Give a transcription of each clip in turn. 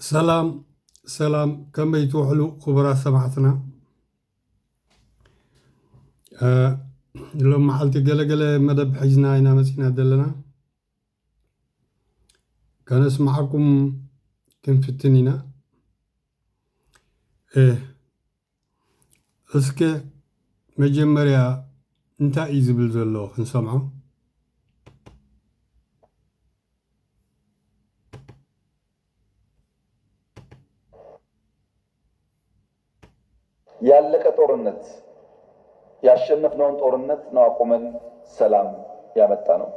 سلام سلام كما يتوحلو خبراء سمعتنا لما حالتي قلق مدب حجنا هنا مسينا دلنا كان اسمعكم كم في التنينة اسكي مجمريا انتا ايزي بالزلو نسمعه ያለቀ ጦርነት ያሸነፍነውን ጦርነት ነው አቁመን ሰላም ያመጣ ነው።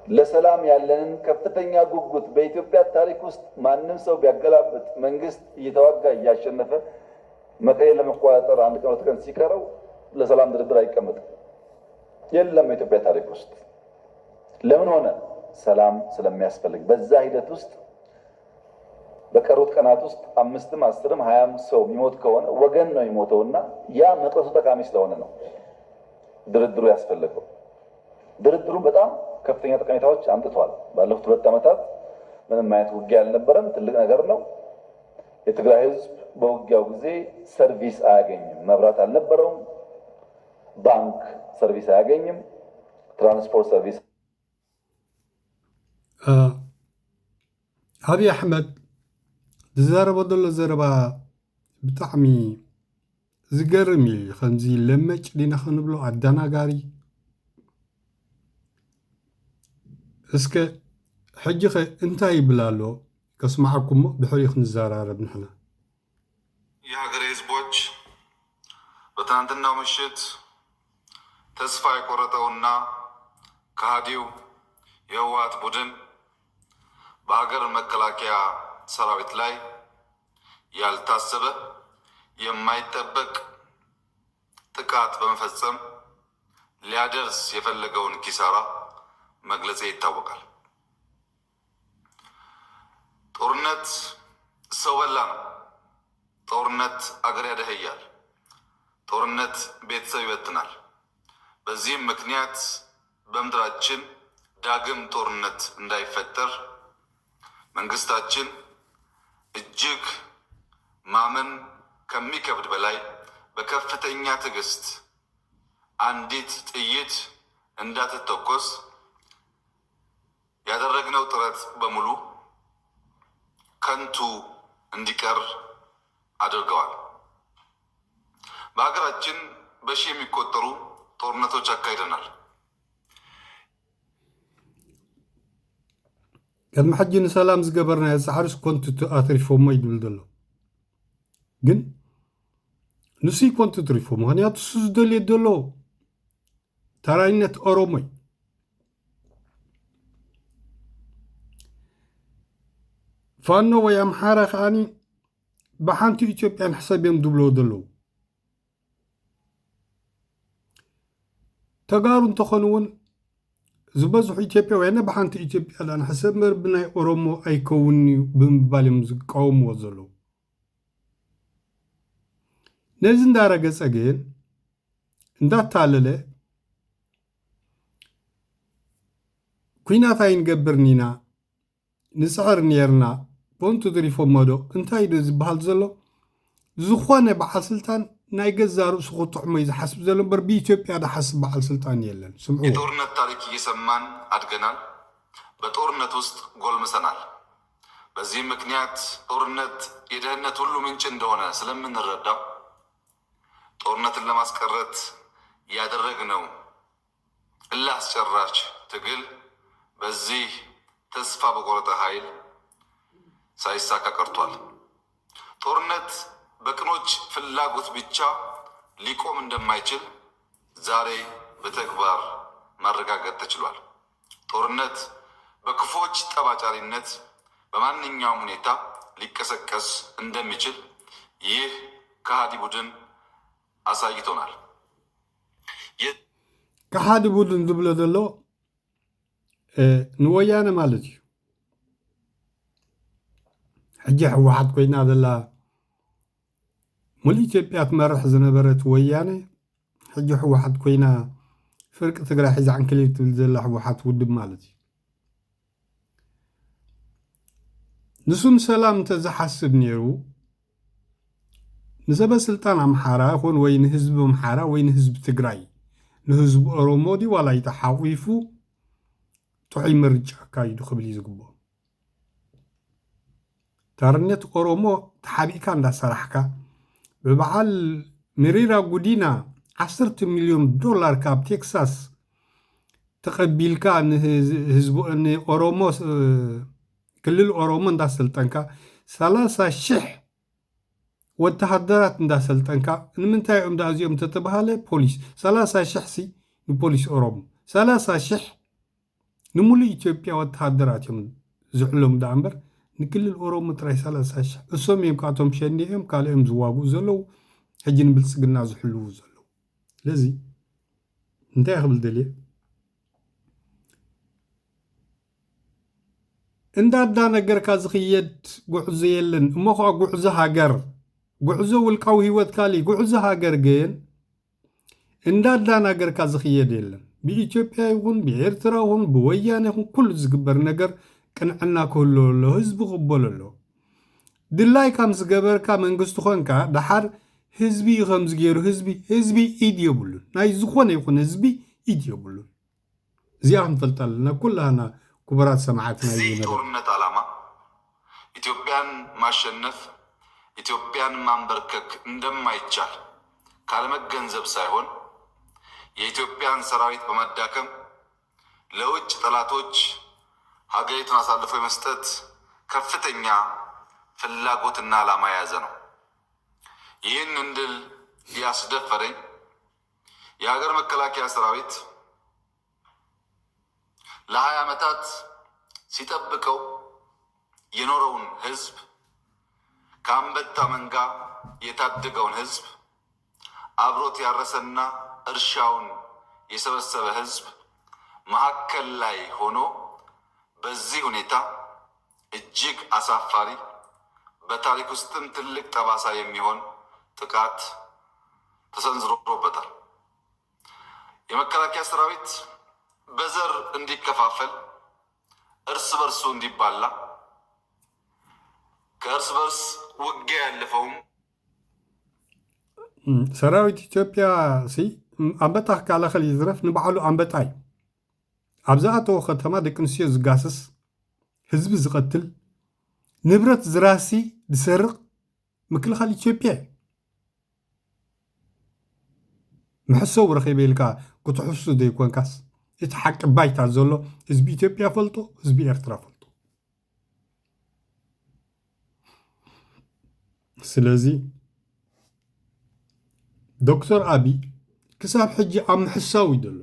ለሰላም ያለንን ከፍተኛ ጉጉት በኢትዮጵያ ታሪክ ውስጥ ማንም ሰው ቢያገላብጥ መንግስት እየተዋጋ እያሸነፈ መቀሌ ለመቆጣጠር አንድ ቀን ሁለት ቀን ሲቀረው ለሰላም ድርድር አይቀመጥም። የለም የኢትዮጵያ ታሪክ ውስጥ ለምን ሆነ? ሰላም ስለሚያስፈልግ። በዛ ሂደት ውስጥ በቀሩት ቀናት ውስጥ 5፣ 10፣ 20 ሰው የሚሞት ከሆነ ወገን ነው የሚሞተውና ያ መቅረሱ ጠቃሚ ስለሆነ ነው ድርድሩ ያስፈልገው። ድርድሩ በጣም ከፍተኛ ጠቀሜታዎች አምጥቷል። ባለፉት 2 ዓመታት ምንም አይነት ውጊያ አልነበረም። ትልቅ ነገር ነው። የትግራይ ህዝብ በውጊያው ጊዜ ሰርቪስ አያገኝም። መብራት አልነበረውም። ባንክ ሰርቪስ አያገኝም። ትራንስፖርት ሰርቪስ አብይ አሕመድ ዝዛረበ ዘሎ ዘረባ ብጣዕሚ ዝገርም እዩ። ከምዚ ለመጭ ዲና ክንብሎ ኣደናጋሪ እስከ ሕጂ ኸ እንታይ ይብል ኣሎ ከስማዓኩሞ ብሕሪኡ ክንዘራረብ ንሕና። የሀገሬ ህዝቦች በትናንትናው ምሽት ተስፋ የቆረጠውና ከሃዲው የህወሓት ቡድን በሀገር መከላከያ ሰራዊት ላይ ያልታሰበ የማይጠበቅ ጥቃት በመፈጸም ሊያደርስ የፈለገውን ኪሳራ መግለጽ ይታወቃል። ጦርነት ሰው በላ ነው። ጦርነት አገር ያደህያል። ጦርነት ቤተሰብ ይበትናል። በዚህም ምክንያት በምድራችን ዳግም ጦርነት እንዳይፈጠር መንግስታችን እጅግ ማመን ከሚከብድ በላይ በከፍተኛ ትዕግስት አንዲት ጥይት እንዳትተኮስ ያደረግነው ጥረት በሙሉ ከንቱ እንዲቀር አድርገዋል። በሀገራችን በሺህ የሚቆጠሩ ጦርነቶች አካሂደናል። ቅድሚ ሕጂ ንሰላም ዝገበርናዮ ፃዕሪስ ኮንቱ ኣትሪፎሞ ይብል ዘሎ ግን ንሱ ኮንቱ ትሪፎ ምክንያቱ እሱ ዝደልዮ ዘሎ ተራይነት ኦሮሞ እዩ። ፋኖ ወይ ኣምሓራ ከዓኒ ብሓንቲ ኢትዮጵያ ንሕሰብ እዮም ዝብልዎ ዘለዉ። ተጋሩ እንተኾኑ እውን ዝበዝሑ ኢትዮጵያውያን ብሓንቲ ኢትዮጵያ ንሕሰብ መር ብናይ ኦሮሞ ኣይከውን እዩ ብምባል እዮም ዝቃወምዎ ዘለዉ። ነዚ እንዳረገፀ ግን እንዳታለለ ኩናት ኣይንገብርን ኢና ንፅዕር ነርና ቦንቱ ትሪፎሞ ዶ እንታይ ዶ ዝበሃል ዘሎ ዝኾነ በዓል ስልጣን ናይ ገዛ ርእሱ ክጥዕሞ እዩ ዝሓስብ ዘሎ እምበር ብኢትዮጵያ ዝሓስብ በዓል ስልጣን የለን። ስምዑ። የጦርነት ታሪክ እየሰማን አድገናል። በጦርነት ውስጥ ጎልምሰናል። በዚህም ምክንያት ጦርነት የደህንነት ሁሉ ምንጭ እንደሆነ ስለምንረዳ ጦርነትን ለማስቀረት ያደረግነው እልህ አስጨራሽ ትግል በዚህ ተስፋ በቆረጠ ኃይል ሳይሳካ ቀርቷል። ጦርነት በቅኖች ፍላጎት ብቻ ሊቆም እንደማይችል ዛሬ በተግባር ማረጋገጥ ተችሏል። ጦርነት በክፎች ጠባጫሪነት በማንኛውም ሁኔታ ሊቀሰቀስ እንደሚችል ይህ ከሃዲ ቡድን አሳይቶናል። ከሃዲ ቡድን ዝብሎ ዘሎ ንወያነ ማለት እዩ። ሕጂ ሕወሓት ኮይና ዘላ ሙሉ ኢትዮጵያ ትመርሕ ዝነበረት ወያነ ሕጂ ሕወሓት ኮይና ፍርቂ ትግራይ ሒዛ ዓንክሊል ትብል ዘላ ሕወሓት ውድብ ማለት እዩ። نسون سلام تزحسب نيرو نسبة سلطان أمحارا يكون وين حزب أمحارا وين حزب تجراي نحزب أورومودي ولا يتحويفو تعي مرجع كايدو خبلي زقبو تارنيت أورومو تحابي كان دا سرحكا ببعال مريرا قدينا 10 مليون دولار كاب تكساس تقبل كان حزب أن أورومو كل الأورومو دا سلطانكا 30,000 وتحضرت دا سلطانكا نمنتاي عمدا أزيوم تتبهالي بوليس 30,000 سي بوليس أورومو 30,000 نمولي إثيوبيا وتحضرت يوم زعلهم دا عمبر نكل الأورومو تراي 30,000 أسوم يمكاتهم شنيهم كالهم زواغو زلو هجين بلسقنا زحلو زلو لذي انتهي قبل دليل اندادا نجر كازخيد قعزة يلن مخا قعزة هاجر قعزة والقوي هوت كالي قعزة هاجر جين اندادا نجر كازخيد يلن بإثيوبيا يكون بإرترا يكون بويان يكون كل زقبر نجر كان عنا كله له حزب قبل له دلاي كم زقبر كم انقصت خونكا دحر حزبي خمس غير حزبي إيديو بلون ناي زخون يكون حزبي إيديو بلون زيان فلتلنا كلنا كبرات سمعتنا زي تورنت علامة ኢትዮጵያን ማሸነፍ ኢትዮጵያን ማንበርከክ እንደማይቻል ካለመገንዘብ ሳይሆን የኢትዮጵያን ሰራዊት በመዳከም ለውጭ ጠላቶች ሀገሪቱን አሳልፎ የመስጠት ከፍተኛ ፍላጎትና ዓላማ የያዘ ነው። ይህን እንድል ያስደፈረኝ የሀገር መከላከያ ሰራዊት ለ20 ዓመታት ሲጠብቀው የኖረውን ህዝብ ከአንበጣ መንጋ የታደገውን ህዝብ አብሮት ያረሰና እርሻውን የሰበሰበ ህዝብ መሀከል ላይ ሆኖ በዚህ ሁኔታ እጅግ አሳፋሪ በታሪክ ውስጥም ትልቅ ጠባሳ የሚሆን ጥቃት ተሰንዝሮበታል። የመከላከያ ሰራዊት በዘር እንዲከፋፈል እርስ በርሱ እንዲባላ ከእርስ በርስ ውጊያ ያለፈውም ሰራዊት ኢትዮጵያ ሲ አንበጣ ካላኸል ይዝረፍ ንባዕሉ አንበጣይ አብዛአቶ ከተማ ደቂ ኣንስትዮ ዝጋስስ ህዝቢ ዝቀትል ንብረት ዝራሲ ዝሰርቕ ምክልኻል ኢትዮጵያ ምሕሰው ረኺበ ኢልካ ክትሕሱ ዘይኮንካስ እቲ ሓቂ ባይታ ዘሎ ህዝቢ ኢትዮጵያ ፈልጦ ህዝቢ ኤርትራ ፈልጦ ስለዚ ዶክተር አብይ ክሳብ ሕጂ ኣብ ምሕሳው እዩ ዘሎ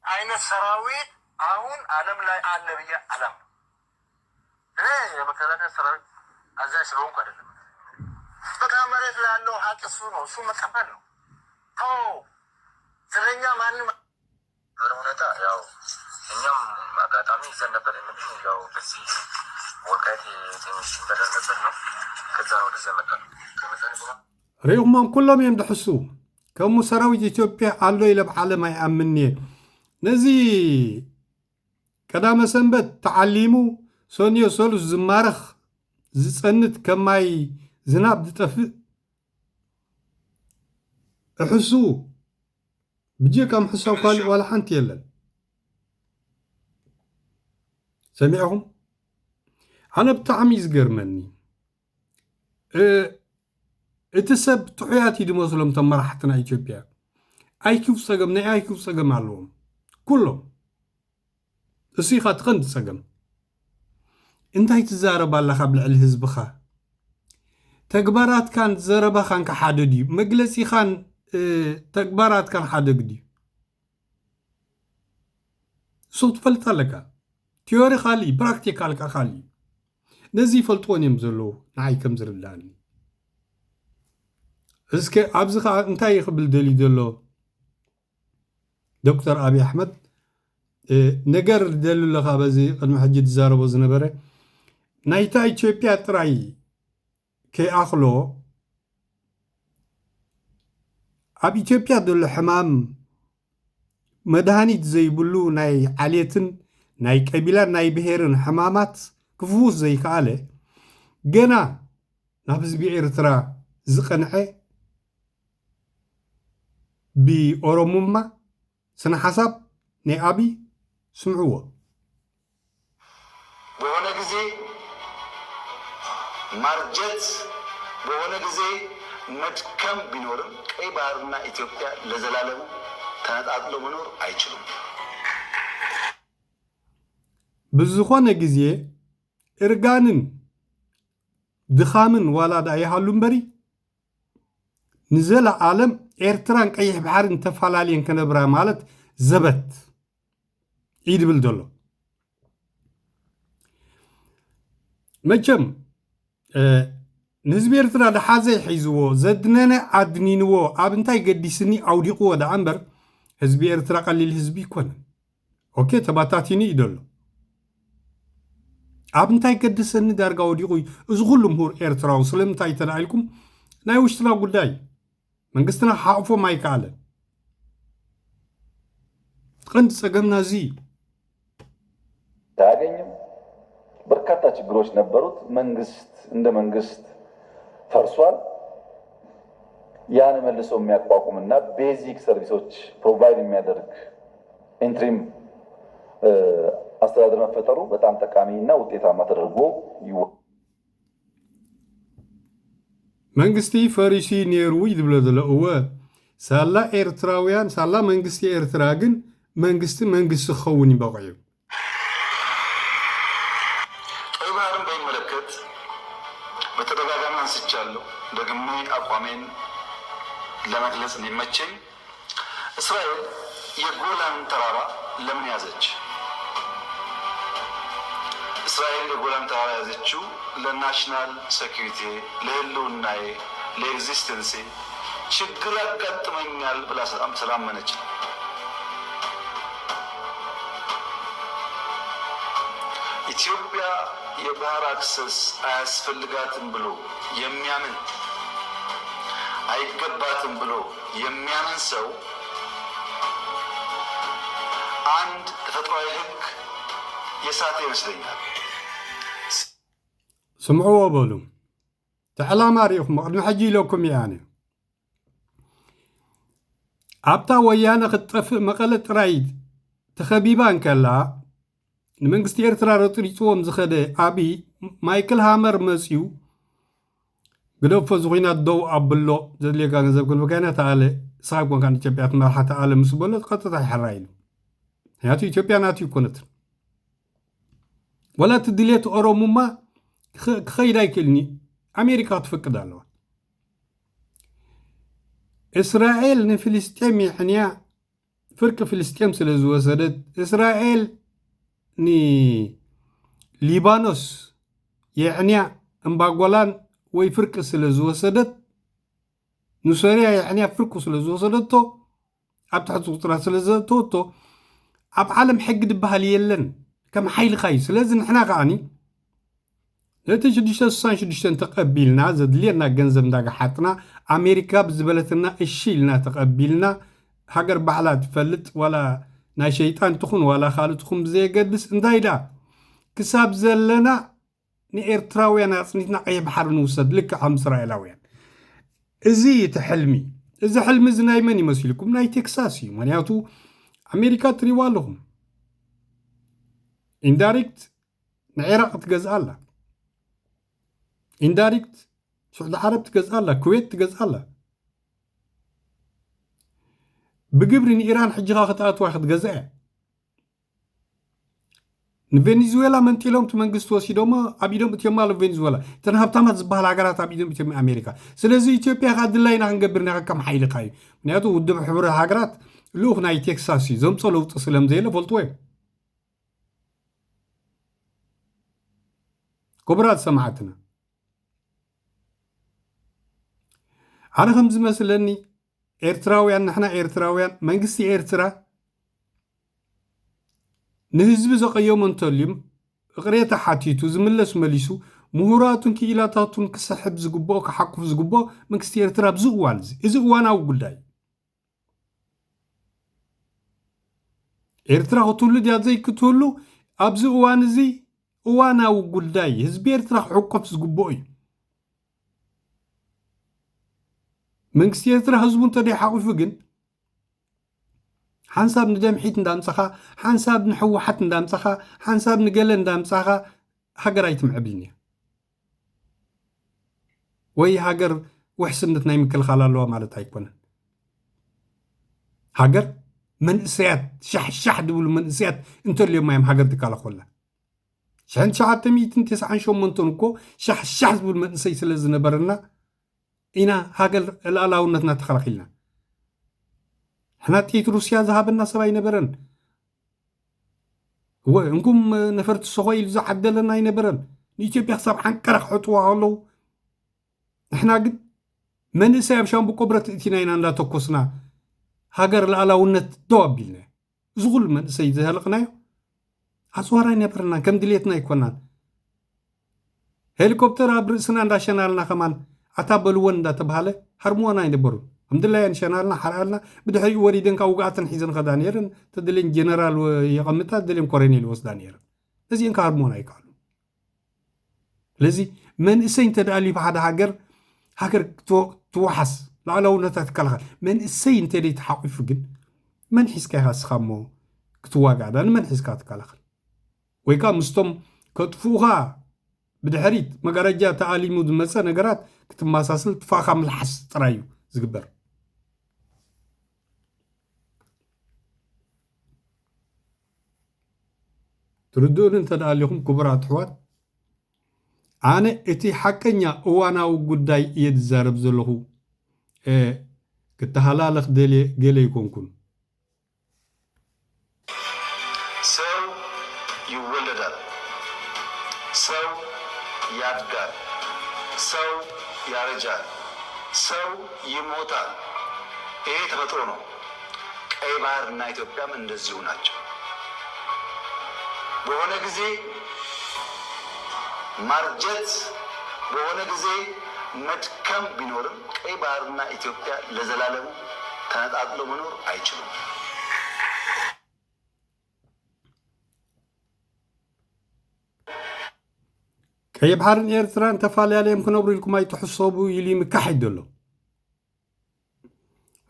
አይነት ሰራዊት አሁን ዓለም ላይ አለ ብዬ አላም እኔ የመከላከያ ሰራዊት አዛዥ ስለሆንኩ አይደለም። በቃ መሬት ላይ ያለው ሀቅ እሱ ነው። እሱ መቀበል ነው። ስለኛ ማንም ሁኔታ ያው እኛም አጋጣሚ ይዘን ነበር የምንል ያው በዚህ ወቃት ትንሽ እንደደረሰበት ነው። ከዛ ነው ወደዚያ መጣ ነው። ሪኡማም ኩሎም እዮም ድሕሱ ከምኡ ሰራዊት ኢትዮጵያ ኣሎ ኢለ ብዓለም ኣይኣምን እየ ነዚ ቀዳመ ሰንበት ተዓሊሙ ሶንዮ ሰሉስ ዝማረኽ ዝፀንት ከማይ ዝናብ ዝጠፍእ እሕሱ ብጀካ ምሕሳው ካልእ ዋላ ሓንቲ የለን ሰሚዕኹም ኣነ ብጣዕሚ ዝገርመኒ እቲ ሰብ ጥዑያት እዩ ድመስሎም እቶም መራሕትና ኢትዮጵያ ኣይኪው ፀገም ናይ ኣይኪው ፀገም ኣለዎም ኩሎም እሱ ኢኻ ትቐንዲ ፀገም እንታይ ትዛረባ ኣለኻ ብልዕሊ ህዝብኻ ተግባራትካን ዘረባኻን ከሓደ ድዩ መግለፂኻን ተግባራትካን ሓደግ ድዩ እሱ ትፈልጥ ኣለካ ቲዮሪ ካሊእ ፕራክቲካልካ ካሊእ ነዚ ይፈልጥዎን እዮም ዘለዉ ንዓይ ከም ዝርዳእኒ እስከ ኣብዚ ከዓ እንታይ ይኽብል ደልዩ ዘሎ ዶክተር ኣብይ ኣሕመድ ነገር ደልዩ ኣለኻ በዚ ቅድሚ ሕጂ ትዛረቦ ዝነበረ ናይታ ኢትዮጵያ ጥራይ ከይኣኽሎ ኣብ ኢትዮጵያ ዘሎ ሕማም መድሃኒት ዘይብሉ ናይ ዓልየትን ናይ ቀቢላን ናይ ብሔርን ሕማማት ክፍውስ ዘይከኣለ ገና ናብ ህዝቢ ኤርትራ ዝቐንዐ ብኦሮሞማ ስነ ሓሳብ ናይ አብይ ስምዕዎ በሆነ ጊዜ ማርጀት በሆነ ጊዜ መድከም ቢኖርም ቀይ ባህርና ኢትዮጵያ ለዘላለም ተነጣጥሎ መኖር አይችሉም። ብዝኾነ ጊዜ እርጋንን ድኻምን ዋላዳ ይሃሉ እምበሪ ንዘላ ዓለም ኤርትራን ቀይሕ ባሕርን ተፈላለየን ከነብራ ማለት ዘበት ይድብል ዘሎ መቸም ንህዝቢ ኤርትራ ድሓዘ ሒዝዎ ዘድነነ ዓድኒንዎ ኣብ እንታይ ገዲስኒ ኣውዲቕዎ ዳኣ እምበር ህዝቢ ኤርትራ ቀሊል ህዝቢ ይኮነን ኦኬ ተባታቲኒ እዩ ደሎ ኣብ እንታይ ገድሰኒ ዳርጋ ወዲቑ እዩ እዚ ኩሉ ምሁር ኤርትራዊ ስለምንታይ ተዳኢልኩም ናይ ውሽጥና ጉዳይ መንግስትና ሓቕፎም ኣይከኣለን ቀንዲ ፀገምና እዚ ታገኝም በርካታ ችግሮች ነበሩት። መንግስት እንደ መንግስት ፈርሷል። ያን መልሶ የሚያቋቁምና ቤዚክ ሰርቪሶች ፕሮቫይድ የሚያደርግ ኢንትሪም አስተዳደር መፈጠሩ በጣም ጠቃሚና ውጤታማ ተደርጎ መንግስቲ ፈሪሲ ኔሩ ይድብለ ዘሎ እወ ሳላ ኤርትራውያን ሳላ መንግስቲ ኤርትራ ግን መንግስቲ ክኸውን ይበቃዩ ቀይ ባህርን በሚመለከት በተደጋጋሚ አንስቻለሁ። ደግሜ አቋሜን ለመግለጽ እንዲመቸኝ እስራኤል የጎላን ተራራ ለምን ያዘች? እስራኤል የጎላን ተራራ ያዘችው ለናሽናል ሴኩሪቲ፣ ለህልውናዬ፣ ለኤግዚስተንሴ ችግር ያጋጥመኛል ብላ ስላመነች ነው። ኢትዮጵያ የባህር አክሰስ አያስፈልጋትም ብሎ የሚያምን አይገባትም ብሎ የሚያምን ሰው አንድ ተፈጥሯዊ ህግ የሳተ ይመስለኛል። ስምዕዎ በሉ ተዕላማ ሪኢኹም ቅድሚ ሕጂ ኢለኩም ያነ ኣብታ ወያነ ክትጠፍእ መቐለ ጥራይ ተኸቢባን ከላ ንመንግስቲ ኤርትራ ረጥሪፅዎም ዝኸደ አብይ ማይክል ሃመር መፅዩ ግደፎ ዝኹናት ደው ኣብሎ ዘድልየካ ገንዘብ ክንበካይና ተኣለ ሳብ ኮንካ ኢትዮጵያ ትመርሓ ተኣለ ምስ በሎ ቀጥታ ይሕራ ኢሉ ምክንያቱ ኢትዮጵያ ናት ይኮነት ወላ ትድልየት ኦሮሙማ ክኸይድ ኣይክእልኒ ኣሜሪካ ትፈቅድ ኣለዋ እስራኤል ንፍልስጤም ይሕንያ ፍርቂ ፍልስጤም ስለ ዝወሰደት እስራኤል ሊባኖስ የዕንያ እምባጎላን ወይ ፍርቂ ስለ ዝወሰደት ንሶርያ የዕንያ ፍርቂ ስለ ዝወሰደቶ ኣብ ትሕቲ ቁጥራት ስለ ዘተወቶ ኣብ ዓለም ሕጊ ድበሃል የለን ከም ሓይልኻ እዩ ስለዚ ንሕና ከዓኒ ነቲ 666 ተቐቢልና ዘድልየና ገንዘብ እንዳጋሓጥና ኣሜሪካ ብዝበለትና እሺ ኢልና ተቐቢልና ሃገር ባዕላ ትፈልጥ ወላ ናይ ሸይጣን ትኹን ዋላ ካልእትኹም ብዘየገድስ እንታይ ዳ ክሳብ ዘለና ንኤርትራውያን ኣፅኒትና ቀይሕ ባሕሪ ንውሰድ ልክዕ ከም እስራኤላውያን እዚ እቲ ሕልሚ እዚ ሕልሚ እዚ ናይ መን ይመስልኩም? ናይ ቴክሳስ እዩ። ምክንያቱ ኣሜሪካ ትሪእዋ ኣለኹም ኢንዳይሬክት ንዕራቅ ትገዝኣ ኣላ ኢንዳይሬክት ስዑድ ዓረብ ትገዝኣ ኣላ ኩዌት ትገዝኣ ኣላ ብግብሪ ንኢራን ሕጂኻ ክትኣትዋ ክትገዝአ ንቬኔዙዌላ መንጢሎም ቲ መንግስቲ ወሲዶሞ ኣብ ኢዶም እትዮም ኣሎ ቬኔዙዌላ እተን ሃብታማት ዝበሃል ሃገራት ኣብ ኢዶም እትዮም ኣሜሪካ ስለዚ ኢትዮጵያ ካ ድላይና ክንገብር ና ከም ሓይልካ እዩ ምክንያቱ ውድብ ሕብረት ሃገራት ልኡኽ ናይ ቴክሳስ እዩ ዘምፆ ለውጢ ስለም ዘየለ ፈልጥዎ እዮም ክቡራት ሰማዕትና ኣነ ከም ዝመስለኒ ኤርትራውያን ንሕና ኤርትራውያን መንግስቲ ኤርትራ ንህዝቢ ዘቐየሞ እንተልዩም እቕሬታ ሓቲቱ ዝምለስ መሊሱ ምሁራቱን ክኢላታቱን ክስሕብ ዝግብኦ ክሓቁፍ ዝግብኦ መንግስቲ ኤርትራ ብዚ እዋን እዚ እዋናዊ ጉዳይ ኤርትራ ክትውልድ እያ ዘይክትውሉ ኣብዚ እዋን እዚ እዋናዊ ጉዳይ ህዝቢ ኤርትራ ክዕቆፍ ዝግብኦ እዩ መንግስቲ ኤርትራ ህዝቡ እንተደይሓቂፉ ግን ሓንሳብ ንደምሒት እንዳምፀኻ ሓንሳብ ንሕወሓት እንዳምፀኻ ሓንሳብ ንገለ እንዳምፀኻ ሃገር ኣይትምዕብልን እያ ወይ ሃገር ውሕስነት ናይ ምክልኻል ኣለዋ ማለት ኣይኮነን ሃገር መንእሰያት ሻሕ ድብሉ መንእሰያት እንተልዮም እዮም ሃገር ትካላኸላ 1998 እኮ ሻሕ ዝብል መንእሰይ ስለ ዝነበረና ኢና ሃገር ልኣላውነትና ተኸላኺልና حنا تيت روسيا ذهبنا سباي نبرن وانكم نفرت الصغير زو عدلنا ينبرن نيجي بيحسب عن كرخ حطوا هلو احنا قد من يسيب شان بقبرة اتنين لا تقصنا هاجر الألاونة دوابيلنا زغل من سيد هلقنا هسوارا ينبرنا كم دليتنا يكونان هليكوبتر برسنا عشان كمان أتابلون دا تبهاله هرمونا ينبرون الحمد لله شنالنا حرالنا بدحي وريدن كاوقاتن حيزن خدانيرن تدلين جنرال يقمتها تدلين كورينيل وسدانيرن لذي انك هرمونا يقالوا لذي من اسين تدالي بحد هاجر توحس لعلو نتتكالخل من اسين تدي تحقي فقن من حسكا هاسخامو كتواقع دان من حسكا تكالخل ويكا مستم كتفوها بدحريت مقارجة تعاليمو دمسا نقرات كتماساسل تفاخم الحس ترايو زقبر تردون انت داليهم كبرات حوات أنا اتي حقنيا وانا وقداي يتزارب زلهو كتهلالخ ديلي يكونكن ሰው ይወለዳል ሰው ያድጋል ሰው ያረጃል ሰው ይሞታል ይሄ ተፈጥሮ ነው ቀይ ባህርና ኢትዮጵያም እንደዚሁ ናቸው በሆነ ጊዜ ማርጀት በሆነ ጊዜ መድከም ቢኖርም ቀይ ባህርና ኢትዮጵያ ለዘላለም ተነጣጥለው መኖር አይችሉም ቀይ ባህርን ኤርትራን ተፋልያለዮም ክነብሩ ኢልኩም ኣይትሕሰቡ ኢሉ ይምካሕ ይደሎ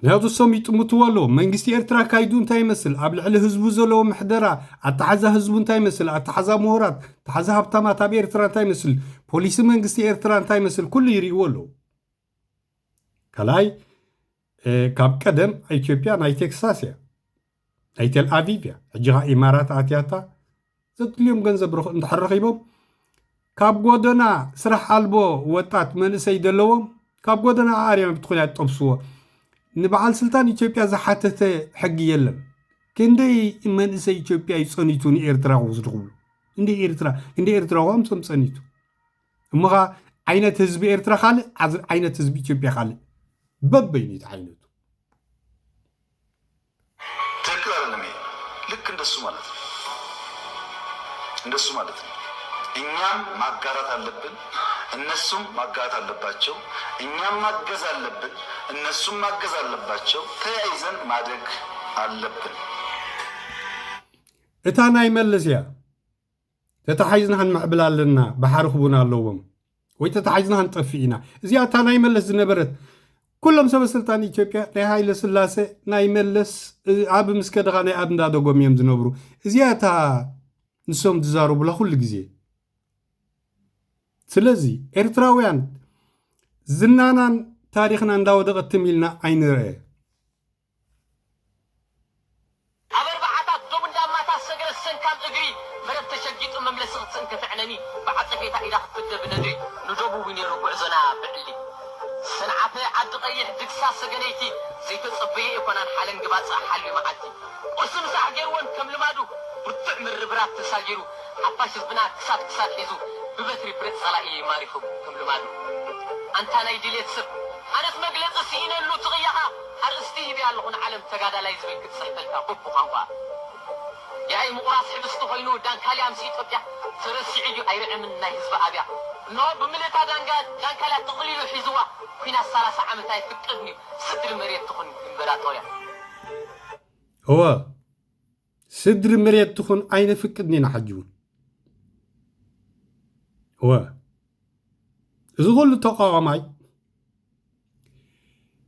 نهضو سومي تموتوالو منجستي إرترا كايدون تايمسل قبل على هزبو زلو محدرة أتحزا هزبون تايمسل أتحزا مهورات أتحزا هبتما تابي إرترا تايمسل بوليس منجستي إرترا تايمسل كل يريولو كلاي كاب قدم إثيوبيا ناي تكساسيا ناي تل أفيفيا جها إمارات آتياتا زت اليوم جنزب روح نتحرقيبهم كاب غودنا سرح ألبو وطات من سيدلوهم كاب غودنا عاريا بتخلي تطبسوا نبعال سلطان إثيوبيا زحاتته حق يلم كندي من إسا إثيوبيا يصنيتوني إرترا وزرغول إندي إرترا وام صنيتو أمغا عينة حزب إرترا خالق عينة حزب إثيوبيا خالق ببينيت عينته تكرار لمي لك እንደሱ ማለት ነው እኛም ማጋራት አለብን እነሱም ማጋራት አለባቸው እኛም ማገዝ አለብን እነሱም ማገዝ አለባቸው ተያይዘን ማደግ አለብን እታና ይመለስያ ተታሐይዝና እንማዕብላለና በሐርኹቡና ኣለዎም ወይ ተታሐይዝና እንጠፊኢና እዚያ እታና ይመለስ ዝነበረት ኩሎም ሰበ ስልጣን ኢትዮጵያ ናይ ሃይለ ስላሴ ናይ መለስ ኣብ ምስከደኻ ናይ ኣብ እንዳደጎም እዮም ዝነብሩ እዚያ እታ ንሶም ዝዛረቡላ ኩሉ ግዜ ስለዚ ኤርትራውያን ዝናናን ታሪኽና እንዳወደቐት ሚልና ኣይንርአ أبر بعثات دوم دامات السجل السنكام أجري مرت تشجيت مملسة سنكفعنني بعد فيتا إذا خفت بندري نجوبو وين يروح عزنا بعلي سنعفي عد قيح دكسا سجنيتي زي تصبيه يكون حالن جبات حالي معدي وسن ساجرون كم لمادو برتع من الربرات تساجرو حباش بنات كسات حيزو ببتري بريت صلاحي ماريفو كم لمادو أنت أنا يدليت سب أنا اسمع قلت سينا اللو تغيها أرستيه بيالغون عالم تقادا لا يزوين كتسحتلها قبو خانقا يا أي مقراص حبستو خينو دان كالي أمسي إثيوبيا ترسي عيدو أيرع من نايز بأبيا نو بملتا دان كالا تقليلو حيزوا فينا السالة عمتاي تقدني صدر المريض تخن امبراطوريا هو سدر مريت تخون أين فكدني نحجون هو زغل تقاوماي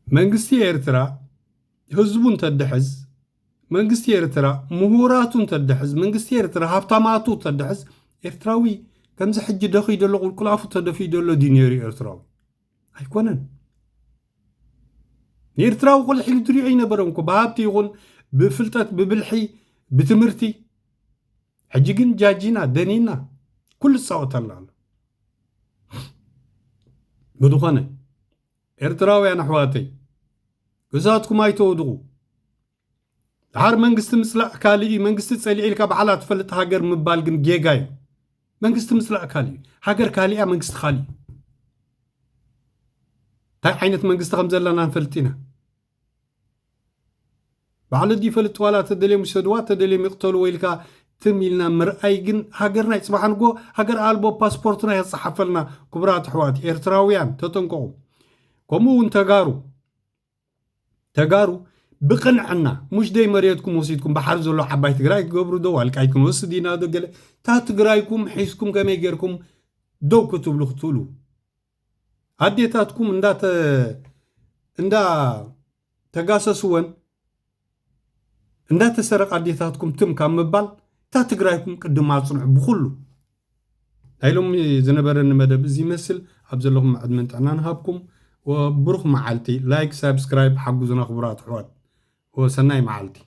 منغستي إرترا هزبون تدحز منغستي إرترا مهوراتون تدحز منغستي إرترا هابطاماتو تدحز إرتراوي كمز حج دخي دلو قول كلافو تدفي دلو دينيري إرتراوي أيكونن إرتراوي قول حيلو تري عين برمكو بهابتي يقول بفلتات ببلحي بتمرتي حجيجن جاجينا دنينا كل الصوت الله بدخانة إرتراوي أنا حواتي وزاتكم ما يتودغوا عار منقست مسلا أكالي منقست تسألي إلك بعلات فلت هاجر مبالغن جيجاي منقست مسلا أكالي هاجر كالي منقست خالي تاي عينت منقست خمزلنا فلتنا بعلى دي فلت ولا تدلي مسدوات تدلي مقتلوا ويلك تميلنا مرأيجن هاجرنا يصبح نقول هاجر ألبو باسبورتنا يصحفلنا كبرات حواتي إرتراويان تتنقوا كمون تجارو بقنعنا مش داي مريتكم وسيدكم بحر زلو حباي تقراي قبرو دو هالكايكم وسدينا دو قال تا تقرايكم حيسكم كما يجيركم دو كتب لختولو هديتاتكم اندا تقاسسون اندا تسرق هديتاتكم تم كام مبال تا تقرايكم قدما صنع بخلو هايلوم زنبرن مدب زي مثل ابزلهم معد من تعنان هابكم وبروخ معالتي لايك سابسكرايب حقوزنا خبرات حوات وسناي معالتي